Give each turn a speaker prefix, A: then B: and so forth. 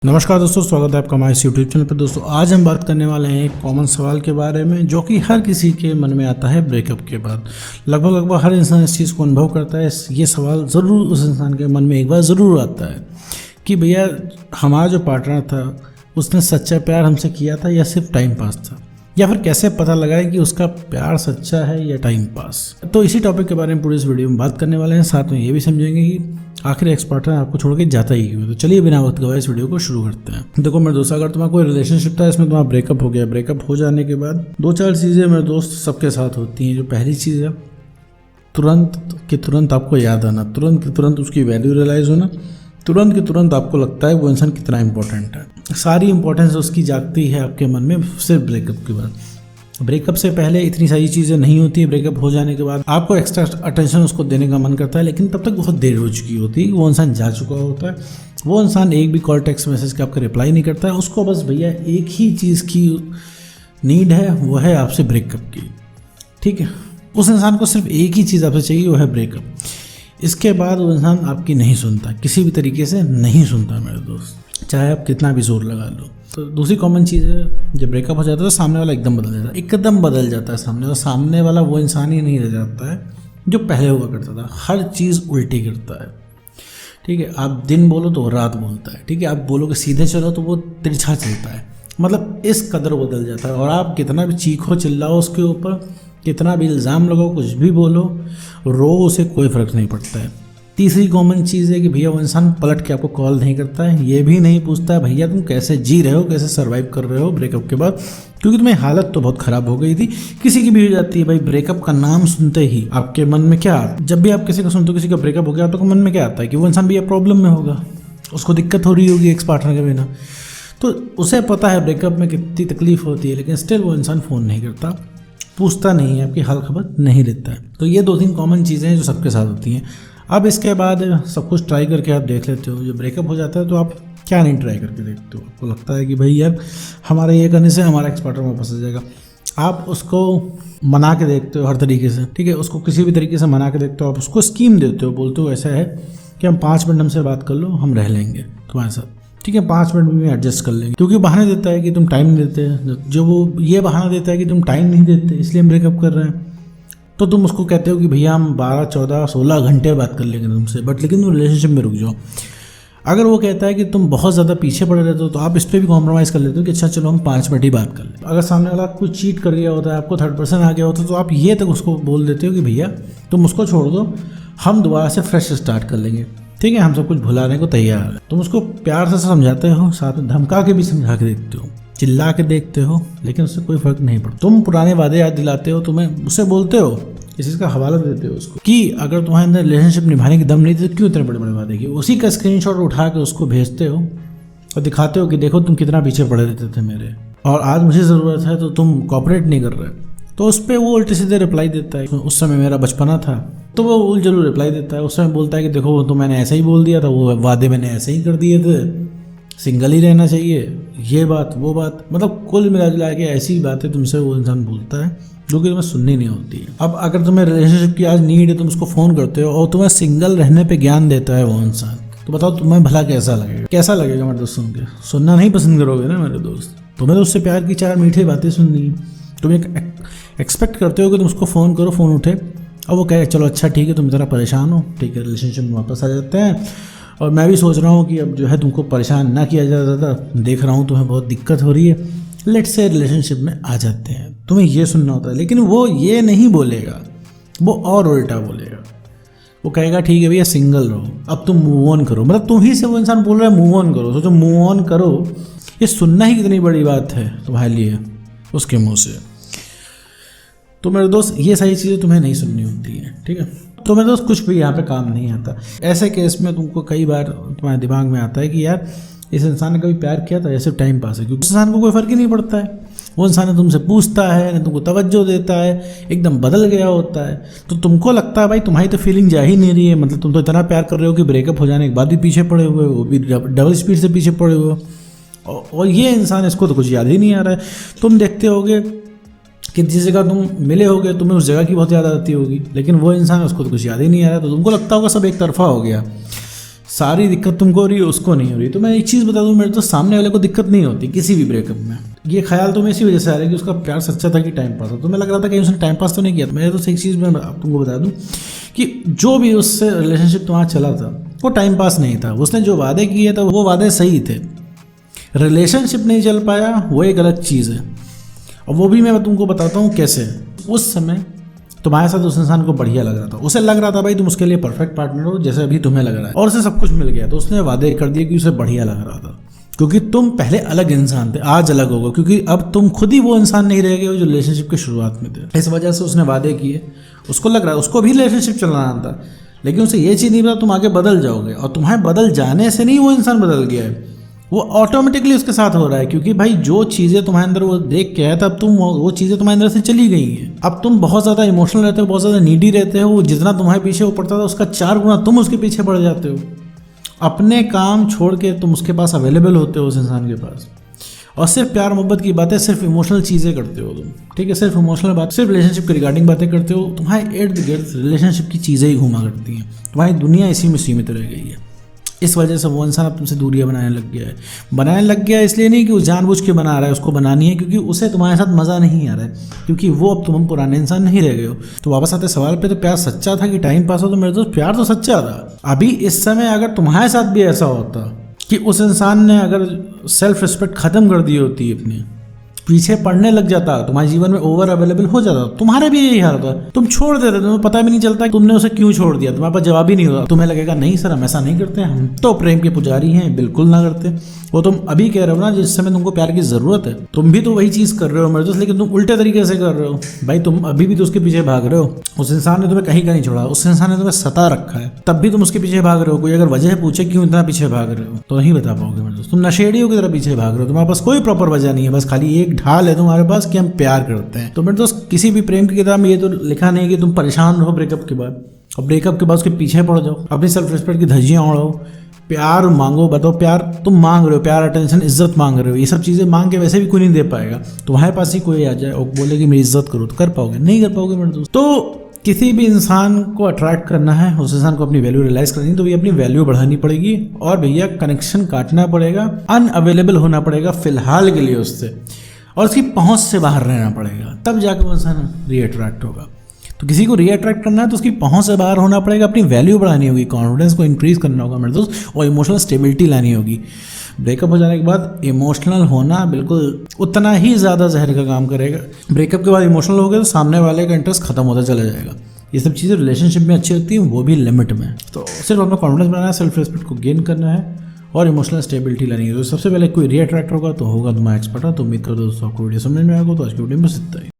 A: नमस्कार दोस्तों, स्वागत है आपका हमारे इस यूट्यूब चैनल पर। दोस्तों आज हम बात करने वाले हैं एक कॉमन सवाल के बारे में जो कि हर किसी के मन में आता है ब्रेकअप के बाद। लगभग हर इंसान इस चीज़ को अनुभव करता है। ये सवाल ज़रूर उस इंसान के मन में एक बार ज़रूर आता है कि भैया हमारा जो पार्टनर था उसने सच्चा प्यार हमसे किया था या सिर्फ टाइम पास था, या फिर कैसे पता लगाए कि उसका प्यार सच्चा है या टाइम पास। तो इसी टॉपिक के बारे में पूरे इस वीडियो में बात करने वाले हैं। साथ में ये भी समझेंगे कि आखिर एक्स पार्टनर आपको छोड़ के जाता ही क्यों। तो चलिए बिना वक्त गवाए इस वीडियो को शुरू करते हैं। देखो मेरे दोस्त, अगर तुम्हारा कोई रिलेशनशिप था, इसमें तुम्हारा ब्रेकअप हो गया, ब्रेकअप हो जाने के बाद दो चार चीज़ें मेरे दोस्त सबके साथ होती हैं। जो पहली चीज़ है, तुरंत आपको याद आना, तुरंत उसकी वैल्यू रियलाइज़ होना, तुरंत आपको लगता है वो इंसान कितना इंपॉर्टेंट है। सारी इंपॉर्टेंस उसकी जागती है आपके मन में सिर्फ ब्रेकअप के बाद। ब्रेकअप से पहले इतनी सारी चीज़ें नहीं होती। ब्रेकअप हो जाने के बाद आपको एक्स्ट्रा अटेंशन उसको देने का मन करता है, लेकिन तब तक बहुत देर हो चुकी होती है। वो इंसान जा चुका होता है। वो इंसान एक भी कॉल टेक्स्ट मैसेज का आपका रिप्लाई नहीं करता है। उसको बस भैया एक ही चीज़ की नीड है, वो है आपसे ब्रेकअप की। ठीक है, उस इंसान को सिर्फ एक ही चीज़ आपसे चाहिए, वो है ब्रेकअप। इसके बाद वो इंसान आपकी नहीं सुनता, किसी भी तरीके से नहीं सुनता मेरे दोस्त, चाहे आप कितना भी जोर लगा लो। तो दूसरी कॉमन चीज़ है, जब ब्रेकअप हो जाता है तो सामने वाला एकदम बदल जाता है। सामने वाला वो इंसान ही नहीं रह जाता है जो पहले हुआ करता था। हर चीज़ उल्टी करता है। ठीक है, आप दिन बोलो तो वो रात बोलता है। ठीक है, आप बोलो कि सीधे चलो तो वो तिरछा चलता है। मतलब इस कदर बदल जाता है। और आप कितना भी चीखो चिल्लाओ उसके ऊपर, कितना भी इल्ज़ाम लगाओ, कुछ भी बोलो, रो, उसे कोई फ़र्क नहीं पड़ता है। तीसरी कॉमन चीज़ है कि भैया वो इंसान पलट के आपको कॉल नहीं करता है, ये भी नहीं पूछता है भैया तुम कैसे जी रहे हो, कैसे सर्वाइव कर रहे हो ब्रेकअप के बाद, क्योंकि तुम्हें हालत तो बहुत ख़राब हो गई थी। किसी की भी हो जाती है भाई, ब्रेकअप का नाम सुनते ही आपके मन में क्या आता है? जब भी आप किसी को सुनते हो किसी का ब्रेकअप हो गया, आपके मन में क्या आता है कि वो इंसान भी प्रॉब्लम में होगा, उसको दिक्कत हो रही होगी एक्स पार्टनर के बिना। तो उसे पता है ब्रेकअप में कितनी तकलीफ होती है, लेकिन स्टिल वो इंसान फ़ोन नहीं करता, पूछता नहीं है, आपकी हाल खबर नहीं लेता है। तो ये दो तीन कॉमन चीज़ें हैं जो सबके साथ होती हैं। अब इसके बाद सब कुछ ट्राई करके आप देख लेते हो। जब ब्रेकअप हो जाता है तो आप क्या नहीं ट्राई करके देखते हो। आपको लगता है कि भाई यार हमारे ये करने से हमारा एक्स पार्टनर वापस आ जाएगा। आप उसको मना के देखते हो हर तरीके से। ठीक है, उसको किसी भी तरीके से मना के देखते हो। आप उसको स्कीम देते हो, बोलते हो ऐसा है कि हम 5 मिनट हमसे बात कर लो, हम रह लेंगे तुम्हारे साथ। ठीक है, 5 मिनट में एडजस्ट कर लेंगे। क्योंकि बहाने देता है कि तुम टाइम नहीं देते। जो वो ये बहाना देता है कि तुम टाइम नहीं देते इसलिए हम ब्रेकअप कर रहे हैं, तो तुम उसको कहते हो कि भैया हम 12, 14, 16 घंटे बात कर लेंगे तुमसे, बट लेकिन तुम रिलेशनशिप में रुक जाओ। अगर वो कहता है कि तुम बहुत ज़्यादा पीछे पड़े रहते हो तो आप इस पर भी कॉम्प्रोमाइज़ कर लेते हो कि अच्छा चलो हम 5 मिनट ही बात कर लें। अगर सामने वाला कुछ चीट कर गया होता है, आपको थर्ड पर्सन आ गया होता है, तो आप ये तक उसको बोल देते हो कि भैया तुम उसको छोड़ दो, हम दोबारा से फ्रेश स्टार्ट कर लेंगे। ठीक है, हम सब कुछ भुलाने को तैयार है। तुम उसको प्यार से समझाते हो, साथ में धमका के भी समझा के देखते हो, चिल्ला के देखते हो, लेकिन उससे कोई फर्क नहीं पड़ता। तुम पुराने वादे याद दिलाते हो, तुम्हें उससे बोलते हो, इस चीज़ का हवाला देते हो उसको कि अगर तुम्हारे अंदर रिलेशनशिप निभाने की दम नहीं थी तो क्यों इतने बड़े बड़े वादे किए। उसी का स्क्रीनशॉट उठा के उसको भेजते हो और दिखाते हो कि देखो तुम कितना पीछे पड़े रहते थे मेरे, और आज मुझे ज़रूरत है तो तुम कोऑपरेट नहीं कर रहे। तो उस पर वो उल्टे सीधे रिप्लाई देता है, उस समय मेरा बचपना था, तो वो उलझुल रिप्लाई देता है। उस समय बोलता है कि देखो तो मैंने ऐसे ही बोल दिया था, वो वादे मैंने ऐसे ही कर दिए थे, सिंगल ही रहना चाहिए, ये बात वो बात। मतलब कुल मिला जुला के ऐसी बातें तुमसे वो इंसान बोलता है जो कि तुम्हें सुननी नहीं होती है। अब अगर तुम्हें रिलेशनशिप की आज नीड है, तुम उसको फ़ोन करते हो और तुम्हें सिंगल रहने पे ज्ञान देता है वो इंसान, तो बताओ तुम्हें भला कैसा लगेगा? कैसा लगेगा मेरे दोस्त? सुन के सुनना नहीं पसंद करोगे ना मेरे दोस्त। तुम्हें तो उससे प्यार की 4 मीठी बातें सुननी है। तुम एक एक्सपेक्ट करते हो कि तुम उसको फ़ोन करो, फ़ोन उठे और वो कहे चलो अच्छा ठीक है तुम ज़रा परेशान हो, ठीक है रिलेशनशिप में वापस आ जाते हैं, और मैं भी सोच रहा हूँ कि अब जो है तुमको परेशान ना किया जाए ज़्यादा, देख रहा हूँ तुम्हें बहुत दिक्कत हो रही है, लेट से रिलेशनशिप में आ जाते हैं। तुम्हें ये सुनना होता है, लेकिन वो ये नहीं बोलेगा, वो और उल्टा बोलेगा। वो कहेगा ठीक है भैया सिंगल रहो, अब तुम मूव ऑन करो। मतलब तुम ही से वो इंसान बोल रहा है मूव ऑन करो, सोचो मूव ऑन करो, ये सुनना ही कितनी बड़ी बात है तुम्हारे लिए उसके मुँह से। तो मेरे दोस्त ये सारी चीज़ें तुम्हें नहीं सुननी होती हैं। ठीक है, तो मेरे दोस्त कुछ भी यहाँ पे काम नहीं आता। ऐसे केस में तुमको कई बार तुम्हारे दिमाग में आता है कि यार इस इंसान ने कभी प्यार किया था या सिर्फ टाइम पास है, क्योंकि उस इंसान को कोई फ़र्क ही नहीं पड़ता है। वो इंसान ने तुमसे पूछता है, न तुमको तवज्जो देता है, एकदम बदल गया होता है। तो तुमको लगता है भाई तुम्हारी तो फीलिंग जा ही नहीं रही है, मतलब तुम तो इतना प्यार कर रहे हो कि ब्रेकअप हो जाने के बाद भी पीछे पड़े हुए हो, वो भी डबल स्पीड से पीछे पड़े हुए हो। और ये इंसान, इसको तो कुछ याद ही नहीं आ रहा है। तुम देखते होगे कि जिस जगह तुम मिले होगे तुम्हें उस जगह की बहुत याद आती होगी, लेकिन वो इंसान उसको तो कुछ याद ही नहीं आ रहा। तो तुमको लगता होगा सब एक तरफा हो गया, सारी दिक्कत तुमको हो रही है, उसको नहीं हो रही। तो मैं एक चीज़ बता दूं, मेरे तो सामने वाले को दिक्कत नहीं होती किसी भी ब्रेकअप में। ये ख्याल तो मैं इसी वजह से आ रहा है कि उसका प्यार सच्चा था कि टाइम पास था। तो मैं लग रहा था कि उसने टाइम पास तो नहीं किया था। मैं तो एक चीज़ मैं तुमको बता दूं कि जो भी उससे रिलेशनशिप तुम्हारा चला था वो टाइम पास नहीं था। उसने जो वादे किए थे वो वादे सही थे। रिलेशनशिप नहीं चल पाया वो एक अलग चीज़ है, और वो भी मैं तुमको बताता हूँ कैसे। उस समय तुम्हारे साथ उस इंसान को बढ़िया लग रहा था, उसे लग रहा था भाई तुम उसके लिए परफेक्ट पार्टनर हो जैसे अभी तुम्हें लग रहा है, और उसे सब कुछ मिल गया। तो उसने वादे कर दिए कि उसे बढ़िया लग रहा था, क्योंकि तुम पहले अलग इंसान थे, आज अलग होगा, क्योंकि अब तुम खुद ही वो इंसान नहीं रह गए जो रिलेशनशिप की शुरुआत में थे। इस वजह से उसने वादे किए। उसको लग रहा है उसको भी रिलेशनशिप चलाना था, लेकिन उसे ये चीज़ नहीं पता तुम आगे बदल जाओगे। और तुम्हारे बदल जाने से नहीं वो इंसान बदल गया है, वो ऑटोमेटिकली उसके साथ हो रहा है। क्योंकि भाई जो चीज़ें तुम्हारे अंदर वो देख के आया था, अब तुम वो चीज़ें तुम्हारे अंदर से चली गई हैं। अब तुम बहुत ज़्यादा इमोशनल रहते हो, बहुत ज़्यादा नीडी रहते हो। वो जितना तुम्हारे पीछे वो पड़ता था उसका 4 गुना तुम उसके पीछे पड़ जाते हो। अपने काम छोड़ के तुम उसके पास अवेलेबल होते हो, उस इंसान के पास, और सिर्फ प्यार मोहब्बत की बातें, सिर्फ इमोशनल चीज़ें करते हो तुम, ठीक है। सिर्फ इमोशनल बात, सिर्फ रिलेशनशिप के रिगार्डिंग बातें करते हो। तुम्हारे इर्द गिर्द रिलेशनशिप की चीज़ें ही घूमा करती हैं। तुम्हारी दुनिया इसी में सीमित रह गई है। इस वजह से वो इंसान अब तुमसे दूरियां बनाने लग गया है। बनाने लग गया इसलिए नहीं कि वो जानबूझ के बना रहा है, उसको बनानी है क्योंकि उसे तुम्हारे साथ मज़ा नहीं आ रहा है, क्योंकि वो अब तुम पुराने इंसान नहीं रह गए हो। तो वापस आते सवाल पे, तो प्यार सच्चा था कि टाइम पास हो? तो मेरे दोस्त प्यार तो सच्चा था। अभी इस समय अगर तुम्हारे साथ भी ऐसा होता कि उस इंसान ने अगर सेल्फ रिस्पेक्ट ख़त्म कर दी होती, अपनी पीछे पड़ने लग जाता, तुम्हारे जीवन में ओवर अवेलेबल हो जाता, तुम्हारे भी यही हाल होता। तुम छोड़ देते, तुम्हें पता भी नहीं चलता कि तुमने उसे क्यों छोड़ दिया, तुम्हारे पास जवाब ही नहीं होता। तुम्हें लगेगा नहीं सर हम ऐसा नहीं करते, हम तो प्रेम के पुजारी हैं, बिल्कुल ना करते। वो तुम अभी कह रहे हो ना जिस समय तुमको प्यार की ज़रूरत है, तुम भी तो वही चीज़ कर रहे हो मेरे दोस्त, लेकिन तुम उल्टे तरीके से कर रहे हो। भाई तुम अभी भी तो उसके पीछे भाग रहे हो। उस इंसान ने तुम्हें कहीं का नहीं छोड़ा, उस इंसान ने तुम्हें सता रखा है, तब भी तुम उसके पीछे भाग रहे हो। कोई अगर वजह पूछे क्यों इतना पीछे भाग रहे हो तो नहीं बता पाओगे मेरे दोस्त। तुम नशेड़ियों की तरह पीछे भाग रहे हो, तुम्हारे पास कोई प्रॉपर वजह नहीं है, बस खाली एक ढाल है तुम्हारे पास कि हम प्यार करते हैं। तो मेरे दोस्त किसी भी प्रेम की किताब में ये तो लिखा नहीं कि तुम परेशान रहो ब्रेकअप के बाद, और ब्रेकअप के बाद उसके पीछे पड़ जाओ, अपनी सेल्फ रिस्पेक्ट की धज्जियां उड़ाओ, प्यार मांगो। बताओ प्यार तुम मांग रहे हो, प्यार, अटेंशन, इज्जत मांग रहे हो, ये सब चीज़ें मांग के वैसे भी कोई नहीं दे पाएगा। तुम्हारे पास ही कोई आ जाए और बोले कि मेरी इज्जत करो, तो कर पाओगे? नहीं कर पाओगे मेरे दोस्त। तो किसी भी इंसान को अट्रैक्ट करना है, उस इंसान को अपनी वैल्यू रियलाइज करनी है, तो भी अपनी वैल्यू बढ़ानी पड़ेगी, और भैया कनेक्शन काटना पड़ेगा, अनअवेलेबल होना पड़ेगा फिलहाल के लिए उससे, और उसकी पहुंच से बाहर रहना पड़ेगा, तब जाकर वो इंसान रीअट्रैक्ट होगा। तो किसी को रीअट्रैक्ट करना है तो उसकी पहुंच से बाहर होना पड़ेगा, अपनी वैल्यू बढ़ानी होगी, कॉन्फिडेंस को इंक्रीज करना होगा मेरे दोस्त, और इमोशनल स्टेबिलिटी लानी होगी। ब्रेकअप हो जाने के बाद इमोशनल होना बिल्कुल उतना ही ज़्यादा जहर का काम करेगा। ब्रेकअप के बाद इमोशनल हो गए तो सामने वाले का इंटरेस्ट खत्म होता चला जाएगा। ये सब चीज़ें रिलेशनशिप में अच्छी लगती हैं, वो भी लिमिट में। तो सिर्फ अपना कॉन्फिडेंस बनाना है, सेल्फ रिस्पेक्ट को गेन करना है, और इमोशनल स्टेबिलिटी लानी है। तो सबसे पहले कोई रीअट्रैक्ट होगा तो होगा तुम्हारा एक्सपर्ट। तो उम्मीद करता हूँ दोस्तों आपको वीडियो समझ में आएगा। तो आज की वीडियो में बस इतना ही।